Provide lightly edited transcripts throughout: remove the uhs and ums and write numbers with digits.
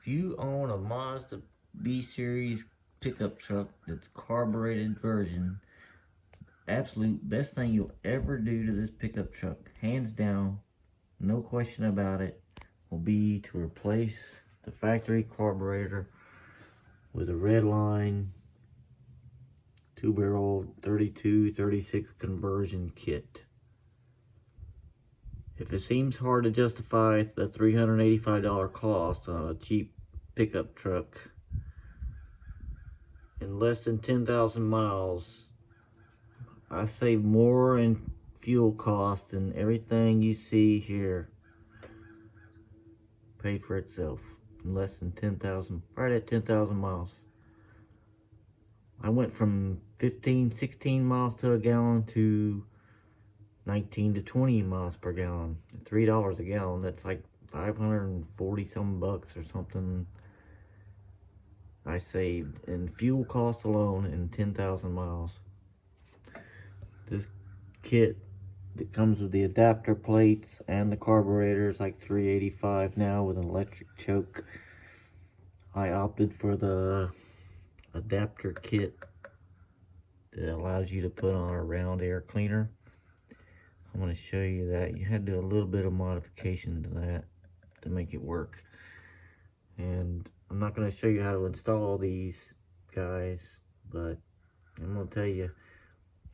If you own a Mazda B series pickup truck that's carbureted version, absolute best thing you'll ever do to this pickup truck, hands down, no question about it, will be to replace the factory carburetor with a Redline 2-barrel 32-36 conversion kit. If it seems hard to justify the $385 cost on a cheap pickup truck, in less than 10,000 miles, I save more in fuel cost than everything you see here paid for itself in less than 10,000, right at 10,000 miles. I went from 15, 16 miles to a gallon to 19 to 20 miles per gallon. At $3 a gallon, that's like 540 some bucks or something I saved in fuel cost alone in 10,000 miles. This kit that comes with the adapter plates and the carburetor is like $385 now with an electric choke. I opted for the adapter kit that allows you to put on a round air cleaner. I'm going to show you that. You had to do a little bit of modification to that to make it work. And I'm not going to show you how to install these guys, but I'm going to tell you,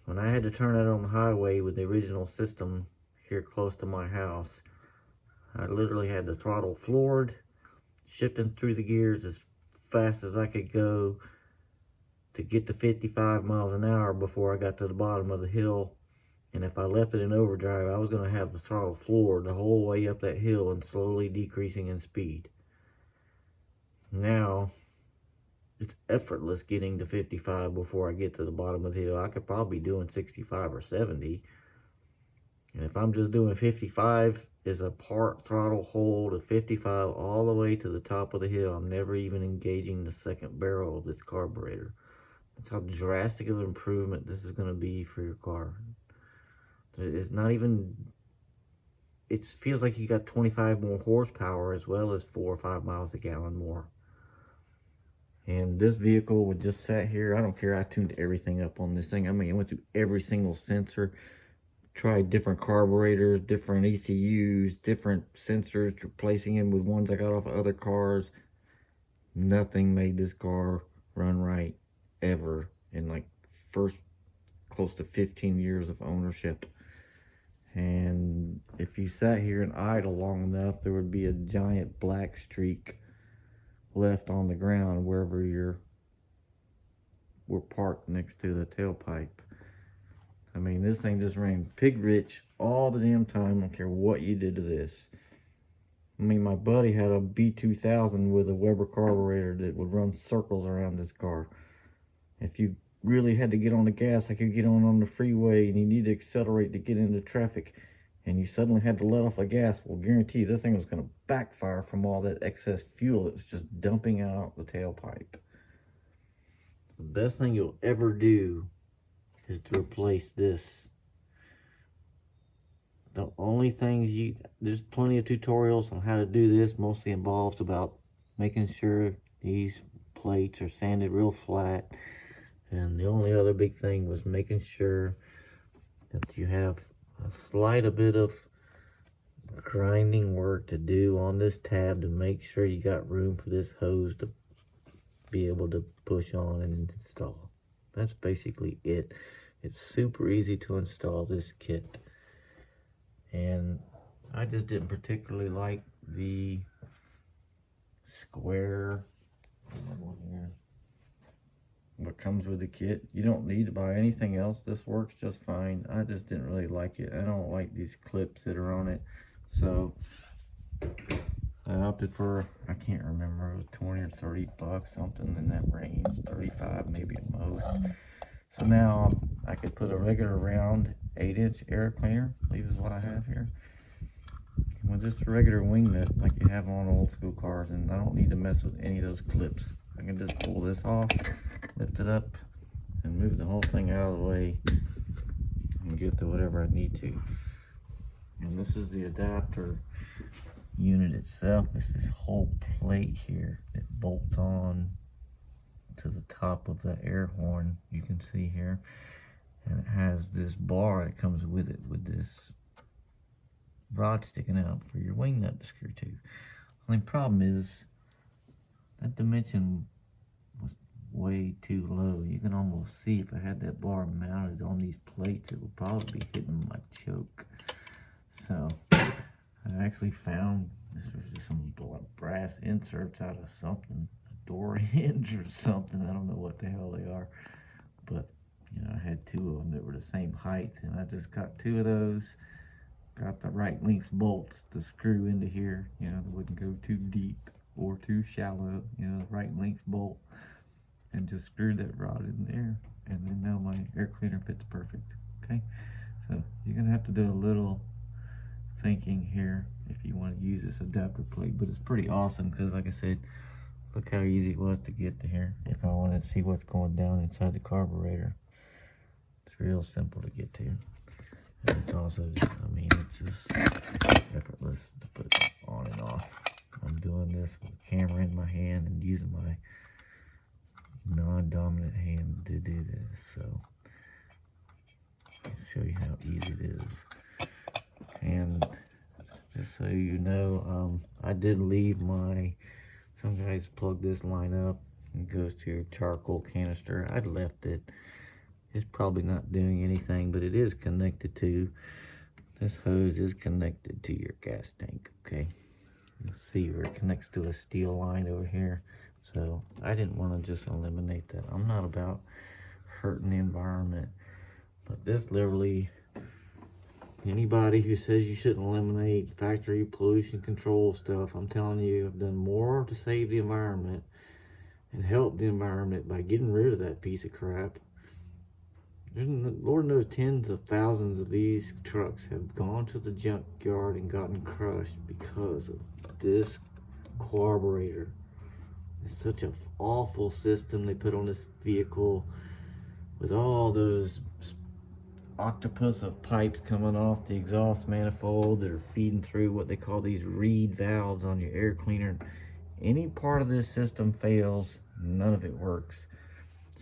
when I had to turn that on the highway with the original system here close to my house, I literally had the throttle floored, shifting through the gears as fast as I could go to get to 55 miles an hour before I got to the bottom of the hill. And if I left it in overdrive, I was going to have the throttle floored the whole way up that hill and slowly decreasing in speed. Now, it's effortless getting to 55 before I get to the bottom of the hill. I could probably be doing 65 or 70. And if I'm just doing 55 is a part throttle hold of 55 all the way to the top of the hill. I'm never even engaging the second barrel of this carburetor. That's how drastic of an improvement this is going to be for your car. It's not even, it feels like you got 25 more horsepower as well as 4 or 5 miles a gallon more. And this vehicle would just sat here. I don't care, I tuned everything up on this thing. I mean, I went through every single sensor, tried different carburetors, different ECUs, different sensors, replacing them with ones I got off of other cars. Nothing made this car run right ever in like first close to 15 years of ownership. And if you sat here and idle long enough, there would be a giant black streak left on the ground wherever we're parked next to the tailpipe. I mean, this thing just ran pig rich all the damn time. I don't care what you did to this. I mean, my buddy had a B2200 with a Weber carburetor that would run circles around this car. If you really had to get on the gas, I could get on the freeway, and you need to accelerate to get into traffic, and you suddenly had to let off the gas, well, guarantee this thing was going to backfire from all that excess fuel that was just dumping out the tailpipe. The best thing you'll ever do is to replace this. The only things there's plenty of tutorials on how to do this, mostly involved about making sure these plates are sanded real flat. And the only other big thing was making sure that you have a slight bit of grinding work to do on this tab to make sure you got room for this hose to be able to push on and install. That's basically it. It's super easy to install this kit. And I just didn't particularly like the square what comes with the kit. You don't need to buy anything else. This works just fine. I just didn't really like it. I don't like these clips that are on it. So I opted for, I can't remember, it was 20 or 30 bucks, something in that range, 35 maybe at most. So now I could put a regular round 8-inch air cleaner, I believe is what I have here, with just a regular wing nut like you have on old school cars, and I don't need to mess with any of those clips. I can just pull this off, lift it up, and move the whole thing out of the way and get to whatever I need to. And this is the adapter unit itself is this whole plate here that bolts on to the top of the air horn, you can see here. And it has this bar that comes with it, with this rod sticking out for your wing nut to screw to. Only problem is that dimension was way too low. You can almost see if I had that bar mounted on these plates, it would probably be hitting my choke. So I actually found this was just some brass inserts out of something, a door hinge or something. I don't know what the hell they are, but you know, I had two of them that were the same height, and I just got two of those. Got the right length bolts to screw into here, you know, that wouldn't go too deep or too shallow, you know, the right length bolt, and just screwed that rod in there, and then now my air cleaner fits perfect. Okay, so you're gonna have to do a little thinking here if you want to use this adapter plate, but it's pretty awesome because, like I said, look how easy it was to get to here. If I wanted to see what's going down inside the carburetor, it's real simple to get to. And it's also just, I mean, it's just effortless to put on and off. I'm doing this with a camera in my hand and using my non-dominant hand to do this. So, I'll show you how easy it is. And just so you know, I did leave some guys plug this line up and it goes to your charcoal canister. I'd left it. It's probably not doing anything, but it is connected to, this hose is connected to your gas tank, okay? You'll see where it connects to a steel line over here. So I didn't want to just eliminate that. I'm not about hurting the environment, but this literally, anybody who says you shouldn't eliminate factory pollution control stuff, I'm telling you, I've done more to save the environment and help the environment by getting rid of that piece of crap. Lord knows tens of thousands of these trucks have gone to the junkyard and gotten crushed because of this carburetor. It's such an awful system they put on this vehicle with all those octopus of pipes coming off the exhaust manifold that are feeding through what they call these reed valves on your air cleaner. Any part of this system fails, none of it works.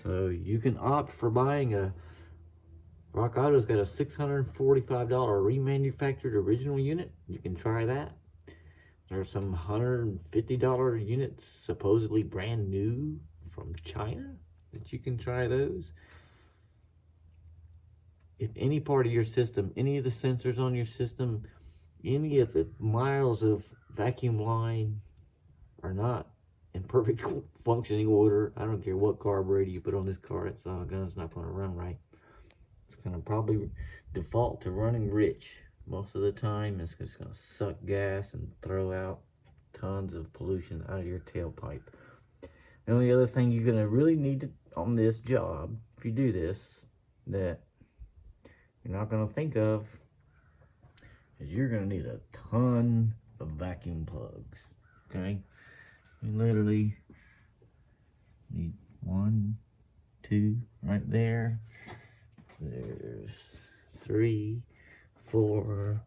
So you can opt for buying Rock Auto's got a $645 remanufactured original unit. You can try that. There's some $150 units supposedly brand new from China that you can try those. If any part of your system, any of the sensors on your system, any of the miles of vacuum line are not in perfect functioning order, I don't care what carburetor you put on this car, it's not going to run right. It's going to probably default to running rich. Most of the time, it's just going to suck gas and throw out tons of pollution out of your tailpipe. The only other thing you're going to really need to, on this job, if you do this, that you're not going to think of, is you're going to need a ton of vacuum plugs. Okay? You literally need 1, 2 right there. There's 3, 4,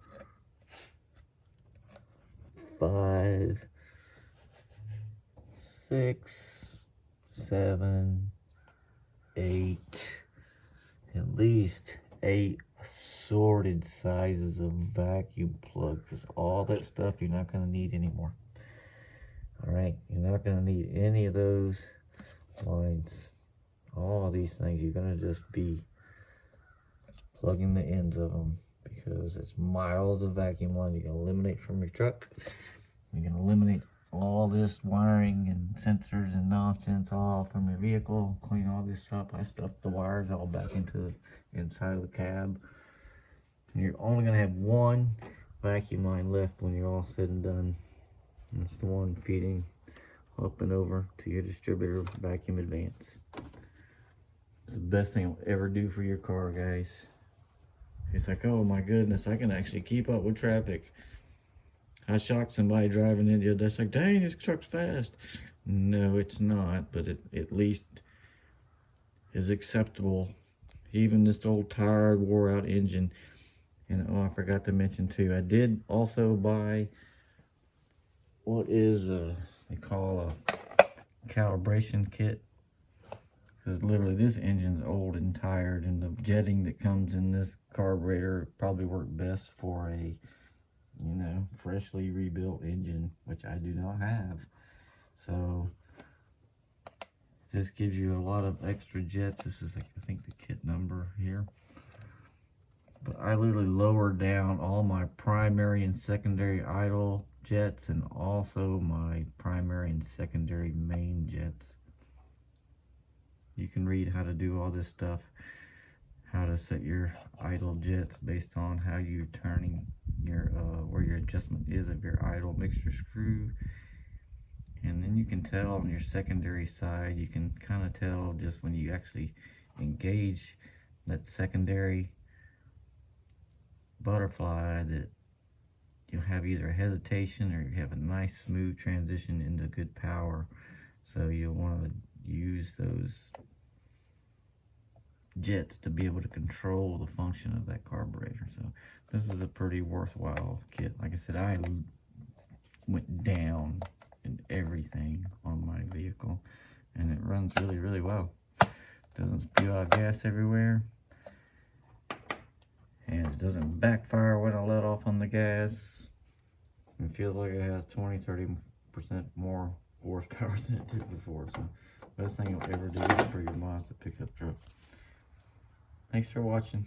5, 6, 7, 8, at least 8 assorted sizes of vacuum plugs. All that stuff you're not going to need anymore. Alright, you're not going to need any of those lines. All of these things, you're going to just be plugging the ends of them because it's miles of vacuum line you can eliminate from your truck. You can eliminate all this wiring and sensors and nonsense all from your vehicle. Clean all this up. I stuffed the wires all back into the inside of the cab. And you're only going to have one vacuum line left when you're all said and done. And it's the one feeding up and over to your distributor vacuum advance. It's the best thing I'll ever do for your car, guys. It's like, oh my goodness, I can actually keep up with traffic. I shocked somebody driving in the other day. It's like, dang, this truck's fast. No, it's not, but it at least is acceptable. Even this old tired, wore out engine. And oh, I forgot to mention too, I did also buy what is they call a calibration kit. Because literally this engine's old and tired, and the jetting that comes in this carburetor probably worked best for a, you know, freshly rebuilt engine, which I do not have. So this gives you a lot of extra jets. This is, like, I think the kit number here. But I literally lowered down all my primary and secondary idle jets, and also my primary and secondary main jets. You can read how to do all this stuff, how to set your idle jets based on how you're turning your, where your adjustment is of your idle mixture screw. And then you can tell on your secondary side, you can kind of tell just when you actually engage that secondary butterfly that you'll have either a hesitation or you have a nice smooth transition into good power. So you'll want to use those jets to be able to control the function of that carburetor. So this is a pretty worthwhile kit. Like I said, I went down in everything on my vehicle, and it runs really, really well. Doesn't spew out gas everywhere, and it doesn't backfire when I let off on the gas. It feels like it has 20-30% more horsepower than it did before. So best thing you'll ever do for your Mazda pickup truck. Thanks for watching.